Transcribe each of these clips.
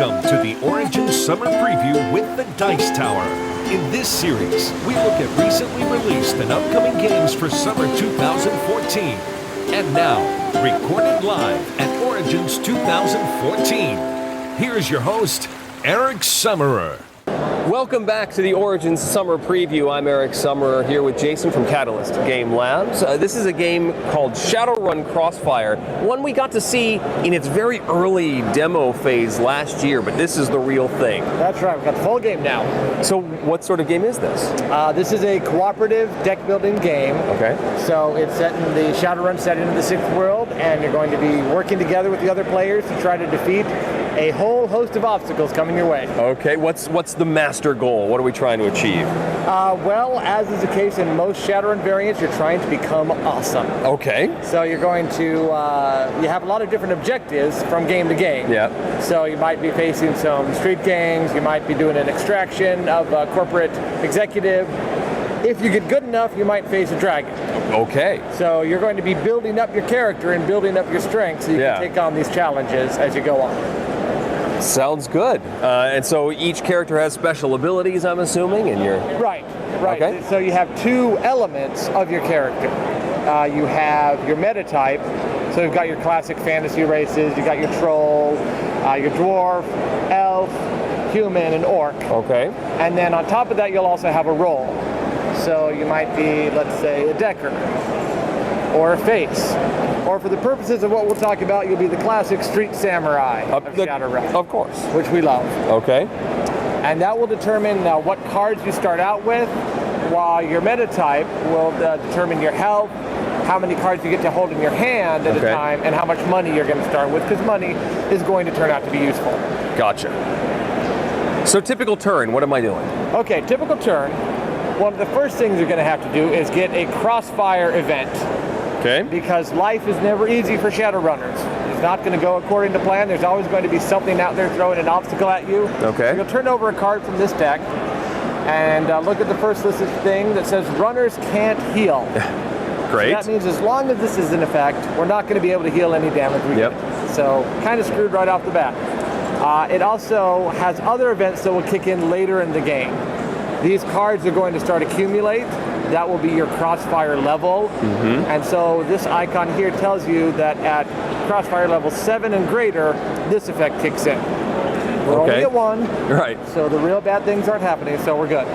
Welcome to the Origins Summer Preview with the Dice Tower. In this series, we look at recently released and upcoming games for summer 2014. And now, recorded live at Origins 2014, here's your host, Eric Summerer. Welcome back to the Origins Summer Preview. I'm Eric Summerer here with Jason from Catalyst Game Labs. This is a game called Shadowrun Crossfire, one we got to see in its very early demo phase last year, but this is the real thing. That's right, we've got the full game now. So what sort of game is this? This is a cooperative deck building game. Okay. So it's set in the Shadowrun setting of the 6th world, and you're going to be working together with the other players to try to defeat a whole host of obstacles coming your way. Okay, what's the master goal? What are we trying to achieve? Well, as is the case in most Shadowrun variants, you're trying to become awesome. Okay. So you're going to, you have a lot of different objectives from game to game. Yeah. So you might be facing some street gangs, you might be doing an extraction of a corporate executive. If you get good enough, you might face a dragon. Okay. So you're going to be building up your character and building up your strength so you can take on these challenges as you go on. Sounds good. And so each character has special abilities, I'm assuming, and you're... Right. Okay. So you have two elements of your character. You have your meta type, so you've got your classic fantasy races, you got your troll, your dwarf, elf, human, and orc. Okay. And then on top of that, you'll also have a role. So you might be, let's say, a decker, or a face. Or for the purposes of what we'll talk about, you'll be the classic street samurai of Shadowrun. Of course. Which we love. Okay. And that will determine what cards you start out with, while your meta type will determine your health, how many cards you get to hold in your hand at a time, and how much money you're going to start with, because money is going to turn out to be useful. Gotcha. So typical turn, what am I doing? Okay, typical turn. One of the first things you're going to have to do is get a Crossfire event. Okay. Because life is never easy for Shadowrunners. It's not going to go according to plan. There's always going to be something out there throwing an obstacle at you. Okay. So you'll turn over a card from this deck and look at the first listed thing that says runners can't heal. Great. So that means as long as this is in effect, we're not going to be able to heal any damage we get. So kind of screwed right off the bat. It also has other events that will kick in later in the game. These cards are going to start accumulate. That will be your Crossfire level. Mm-hmm. And so this icon here tells you that at Crossfire level 7 and greater, this effect kicks in. We're only at 1. Right. So the real bad things aren't happening, so we're good.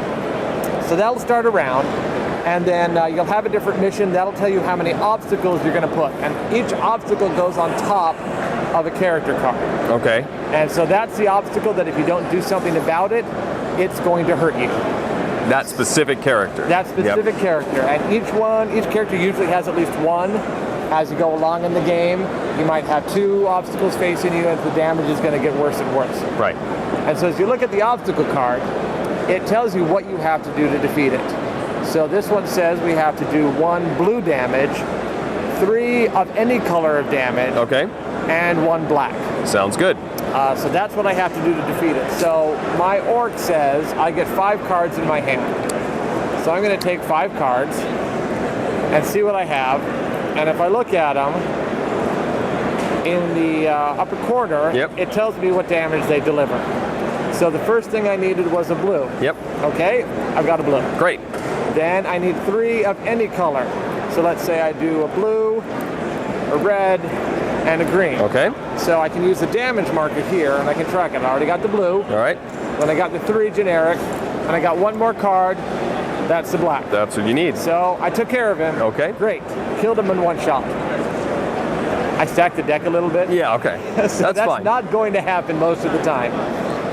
So that'll start around, and then you'll have a different mission. That'll tell you how many obstacles you're going to put. And each obstacle goes on top of a character card. Okay. And so that's the obstacle that if you don't do something about it, it's going to hurt you. That specific character. That specific character. And each character usually has at least one. As you go along in the game, you might have 2 obstacles facing you, and the damage is going to get worse and worse. Right. And so as you look at the obstacle card, it tells you what you have to do to defeat it. So this one says we have to do 1 blue damage, 3 of any color of damage, and 1 black. Sounds good. So that's what I have to do to defeat it. So my orc says I get 5 cards in my hand. So I'm going to take 5 cards and see what I have. And if I look at them, in the upper corner, it tells me what damage they deliver. So the first thing I needed was a blue. Yep. Okay, I've got a blue. Great. Then I need 3 of any color. So let's say I do a blue, a red, and a green. Okay. So I can use the damage marker here, and I can track it. I already got the blue. All right. Then I got the 3 generic, and I got 1 more card. That's the black. That's what you need. So I took care of him. Okay. Great. Killed him in 1 shot. I stacked the deck a little bit. Yeah, okay. So that's fine. Not going to happen most of the time.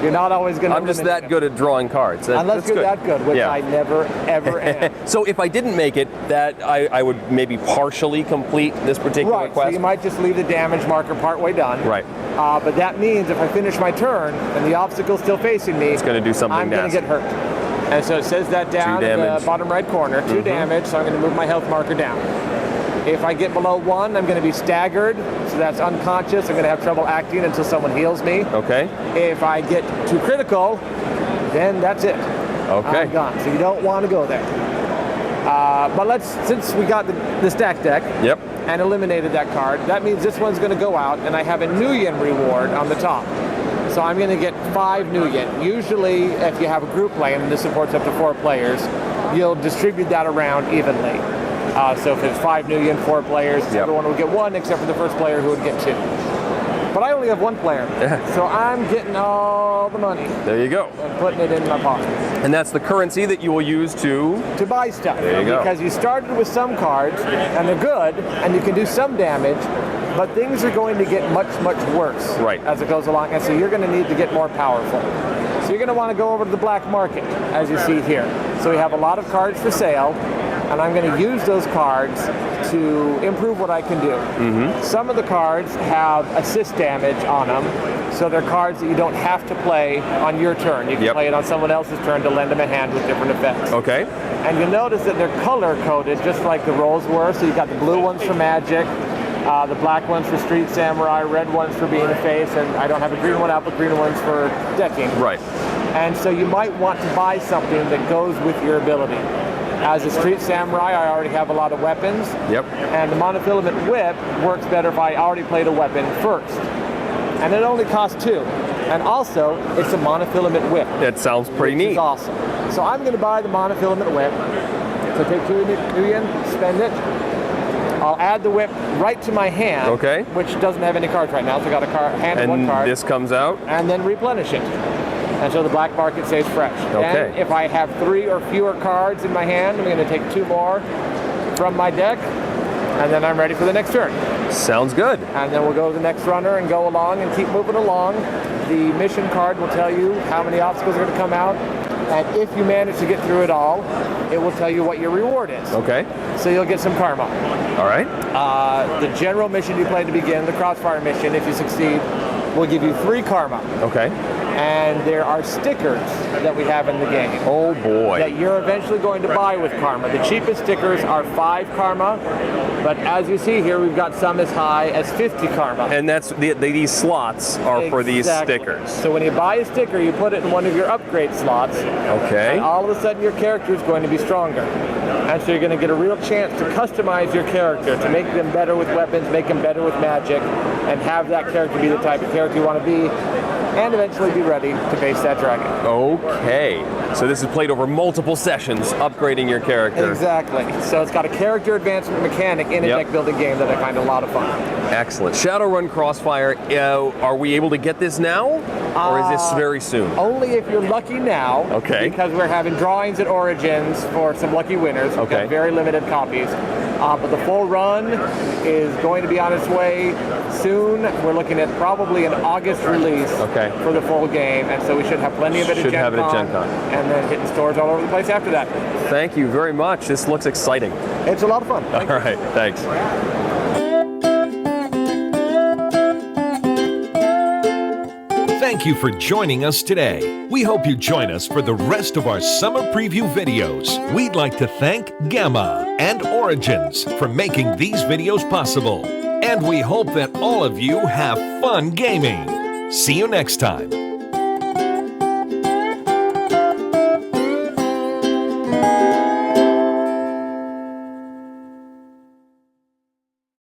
You're not always going to... I'm just that good at drawing cards. Unless you're that good, which I never, ever am. So if I didn't make it, that I would maybe partially complete this particular quest? So you might just leave the damage marker partway done. Right. But that means if I finish my turn and the obstacle's still facing me, it's going to do something I'm going to get hurt. And so it says that down in the bottom right corner, 2 damage, so I'm going to move my health marker down. If I get below 1, I'm going to be staggered, so that's unconscious. I'm going to have trouble acting until someone heals me. Okay. If I get too critical, then that's it. Okay. I'm gone. So you don't want to go there. But since we got the stack deck and eliminated that card, that means this one's going to go out, and I have a New Yen reward on the top. So I'm going to get 5 new yen. Usually, if you have a group playing, and this supports up to 4 players, you'll distribute that around evenly. So if it's 5 new yen, 4 players, everyone will get 1 except for the first player who would get 2. But I only have 1 player, so I'm getting all the money. There you go. And putting it in my pocket. And that's the currency that you will use to buy stuff. There you go. Because you started with some cards, and they're good, and you can do some damage, but things are going to get much, much worse as it goes along, and so you're going to need to get more powerful. So you're going to want to go over to the black market, as you see here. So we have a lot of cards for sale, and I'm going to use those cards to improve what I can do. Some of the cards have assist damage on them, so they're cards that you don't have to play on your turn. You can play it on someone else's turn to lend them a hand with different effects. Okay. And you'll notice that they're color-coded, just like the rolls were. So you've got the blue ones for Magic, the black ones for Street Samurai, red ones for being a face, and I don't have a green one out, but green ones for decking. Right. And so you might want to buy something that goes with your ability. As a Street Samurai, I already have a lot of weapons. And the monofilament whip works better if I already played a weapon first. And it only costs 2. And also, it's a monofilament whip. That sounds pretty neat. It's awesome. So I'm going to buy the monofilament whip. So take 2 new yen, spend it. I'll add the whip right to my hand, which doesn't have any cards right now. So I got a hand and 1 card. And this comes out? And then replenish it. And so the black market stays fresh. Then if I have 3 or fewer cards in my hand, I'm going to take 2 more from my deck, and then I'm ready for the next turn. Sounds good. And then we'll go to the next runner and go along and keep moving along. The mission card will tell you how many obstacles are going to come out, and if you manage to get through it all, it will tell you what your reward is. So you'll get some karma. All right. The general mission you play to begin, the Crossfire mission, if you succeed, will give you 3 karma. And there are stickers that we have in the game. Oh boy. That you're eventually going to buy with karma. The cheapest stickers are 5 karma, but as you see here, we've got some as high as 50 karma. And that's these slots are for these stickers. So when you buy a sticker, you put it in one of your upgrade slots. And all of a sudden your character is going to be stronger. And so you're going to get a real chance to customize your character, to make them better with weapons, make them better with magic, and have that character be the type of character you want to be, and eventually be ready to face that dragon. Okay. So this is played over multiple sessions, upgrading your character. Exactly. So it's got a character advancement mechanic in a deck building game that I find a lot of fun. Excellent. Shadowrun Crossfire, are we able to get this now? Or is this very soon? Only if you're lucky now. Because we're having drawings at Origins for some lucky winners. We've got very limited copies. But the full run is going to be on its way soon. We're looking at probably an August release for the full game, and so we should have plenty of it at Gen Con, and then hitting stores all over the place after that. Thank you very much. This looks exciting. It's a lot of fun. All right, thanks. Thank you for joining us today. We hope you join us for the rest of our summer preview videos. We'd like to thank Gamma and Origins for making these videos possible. And we hope that all of you have fun gaming. See you next time.